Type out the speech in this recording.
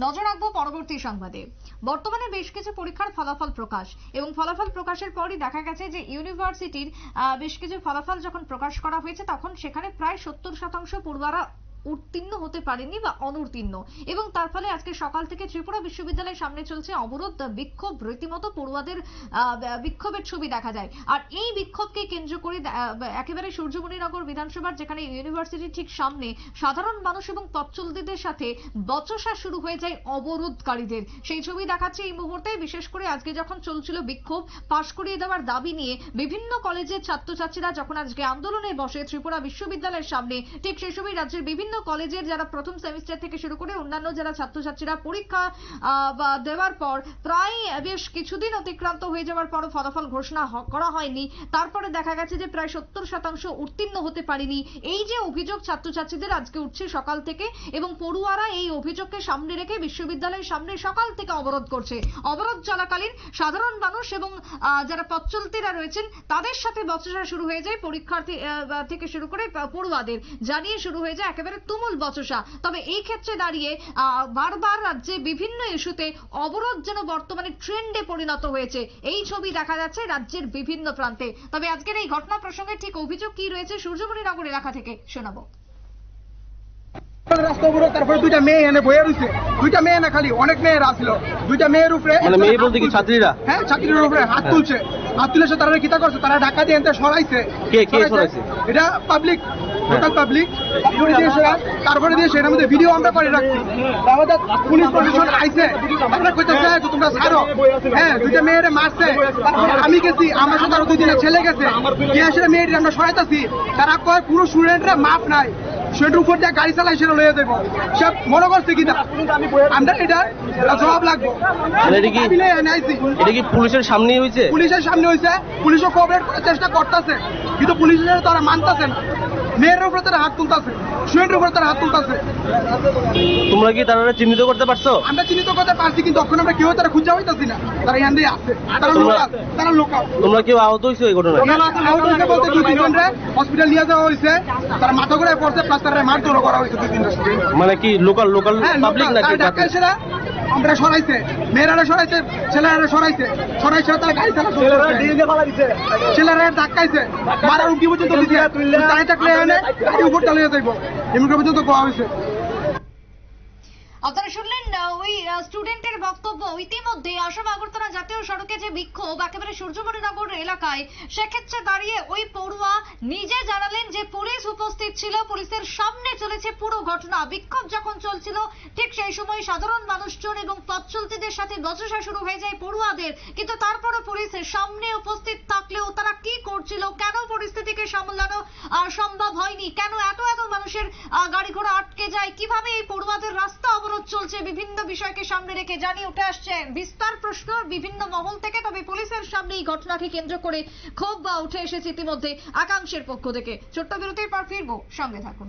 নজর রাখবো পরবর্তী সংবাদে। বর্তমানে বেশ কিছু পরীক্ষার ফলাফল প্রকাশ এবং ফলাফল প্রকাশের পরই দেখা গেছে যে ইউনিভার্সিটির বেশ কিছু ফলাফল যখন প্রকাশ করা হয়েছে তখন সেখানে প্রায় 70% পড়ুয়ারা উত্তীর্ণ হতে পারেনি বা অনুত্তীর্ণ, এবং তার ফলে আজকে সকাল থেকে ত্রিপুরা বিশ্ববিদ্যালয়ের সামনে চলছে অবরোধ, বিক্ষোভ, রীতিমতো পড়ুয়াদের বিক্ষোভের ছবি দেখা যায়। আর এই বিক্ষোভকে কেন্দ্র করে একেবারে সূর্যমণিনগর বিধানসভার যেখানে ইউনিভার্সিটির ঠিক সামনে সাধারণ মানুষ এবং পথচলতিদের সাথে বচসা শুরু হয়ে যায় অবরোধকারীদের। সেই ছবি দেখাচ্ছে এই মুহূর্তে। বিশেষ করে আজকে যখন চলছিল বিক্ষোভ পাশ করিয়ে দেওয়ার দাবি নিয়ে বিভিন্ন কলেজের ছাত্রছাত্রীরা যখন আজকে আন্দোলনে বসে ত্রিপুরা বিশ্ববিদ্যালয়ের সামনে, ঠিক সেই সময় রাজ্যের বিভিন্ন কলেজের যারা প্রথম সেমিস্টার থেকে শুরু করে অন্যান্য যারা ছাত্রছাত্রীরা পরীক্ষা দেওয়ার পর প্রায় বেশ কিছুদিন অতিক্রান্ত হয়ে যাওয়ার পর ফলাফল ঘোষণা করা হয়নি, তারপরে দেখা গেছে যে প্রায় 70% উত্তীর্ণ হতে পারেনি। এই যে অভিযোগ ছাত্রছাত্রীদের আজকে উঠছে সকাল থেকে, এবং পড়ুয়ারা এই অভিযোগকে সামনে রেখে বিশ্ববিদ্যালয়ের সামনে সকাল থেকে অবরোধ করছে। অবরোধ চলাকালীন সাধারণ মানুষ এবং যারা পথচলতিরা রয়েছেন তাদের সাথে বচসা শুরু হয়ে যায় পরীক্ষার্থী থেকে শুরু করে পড়ুয়াদের, জানিয়ে শুরু হয়ে যায় একেবারে তুমুল বচসা। তবে এই ক্ষেত্রে দাঁড়িয়ে বারবার রাজ্যে বিভিন্ন ইস্যুতে অবরোধ যেন বর্তমানে ট্রেন্ডে পরিণত হয়েছে, এই ছবি দেখা যাচ্ছে রাজ্যের বিভিন্ন প্রান্তে। তবে আজকের এই ঘটনা প্রসঙ্গে ঠিক অভিযোগ কি রয়েছে সূর্যমণিনগর এলাকা থেকে শোনাবো। রাস্তা অবরোধ, তারপরে দুইটা মেয়ে এনে বয়ে রয়েছে, দুইটা মেয়ে না খালি অনেক মেয়েরা আসছিল, দুইটা মেয়ের উপরে মেয়ে বলতে কি ছাত্রীরা? হ্যাঁ, ছাত্রীদের উপরে হাত তুলছে, হাত তুলেছে। তারা কিতা করছে, তারা ঢাকা দিয়ে এনতে সরাইছে। কে সরাইছে? এটা পাবলিক, লোকাল পাবলিক। তারপরে দিয়ে সেটার মধ্যে ভিডিও আমরা করে রাখছি। আমাদের পুলিশ প্রশাসন আইছে, আমরা কইতেছে যে তোমরা ছাড়ো। হ্যাঁ, দুইটা মেয়েরে মারছে। আমি গেছি, আমার সাথে আরো দুই দিনের ছেলে গেছে, গিয়ে সেটা মেয়েটি আমরা সরাইতেছি। তারা কয় পুরো স্টুডেন্টরা মাপ নাই, সেটার উপর দিয়ে গাড়ি চালাই সেটা লয়ে দেবো। সব মনে করছে কিনা আমরা এটা জবাব লাগবো। এটা কি পুলিশের সামনেই হয়েছে? পুলিশের সামনে হয়েছে, পুলিশও কোঅপারেট করার চেষ্টা করতেছে, কিন্তু পুলিশের তারা মানতেছে না। মেয়ের উপরে তারা হাত তুলতেছে, স্টুডেন্টের উপরে তারা হাত তুলতেছে। তোমরা কি তারা চিহ্নিত করতে পারছো? আমরা চিহ্নিত করতে পারছি, কিন্তু তখন আমরা কেউ তারা খুঁজে হইতেছি না। তারা এখান দিয়ে আসছে, তারা লোকাল। তোমরা কেউ আহত হয়েছো এই ঘটনায়? আহত হয়েছে বলতে 2-3 হসপিটাল নিয়ে যাওয়া হয়েছে। তারা মাথা ঘুরে পড়ছে, প্লাস তারা মারধর করা হয়েছে 2-3 স্টুডেন্ট। মানে কি লোকাল পাবলিক নাকি? আমরা সরাইছে, মেয়েরা সরাইছে, ছেলেরা সরাইছে, তারা গাড়ি চালাচ্ছে, ছেলেরা ধাক্কাইছে, মারার উঠি পর্যন্ত দিছে। তাই থাকলে গাড়ি উপর চালিয়ে যাইব, এমন পর্যন্ত কোয়া হয়েছে। আপনারা শুনলেন ওই স্টুডেন্টের বক্তব্য। ইতিমধ্যে আসাম আগরতলা জাতীয় সড়কে যে বিক্ষোভ একেবারে সূর্যমণিনগর এলাকায়, সেক্ষেত্রে দাঁড়িয়ে ওই পড়ুয়া নিজে জানালেন যে পুলিশ উপস্থিত ছিল, পুলিশের সামনে চলেছে পুরো ঘটনা। বিক্ষোভ যখন চলছিল ঠিক সেই সময় সাধারণ মানুষজন এবং পথচলতিদের সাথে বচসা শুরু হয়ে যায় পড়ুয়াদের, কিন্তু তারপরও পুলিশের সামনে উপস্থিত থাকলেও তারা কি করছিল, কেন পরিস্থিতিকে সামলানো সম্ভব হয়নি, কেন এত মানুষের গাড়ি ঘোড়া আটকে যায়, কিভাবে এই পড়ুয়াদের রাস্তা অবরোধ চলছে, বিভিন্ন বিষয়কে সামনে রেখে জানিয়ে উঠে আসছে বিস্তার প্রশ্ন বিভিন্ন মহল থেকে। তবে পুলিশের সামনে এই ঘটনাকে কেন্দ্র করে ক্ষোভ উঠে এসেছে ইতিমধ্যে একাংশের পক্ষ থেকে। ছোট্ট বিরতির পর ফিরবো, সঙ্গে থাকুন।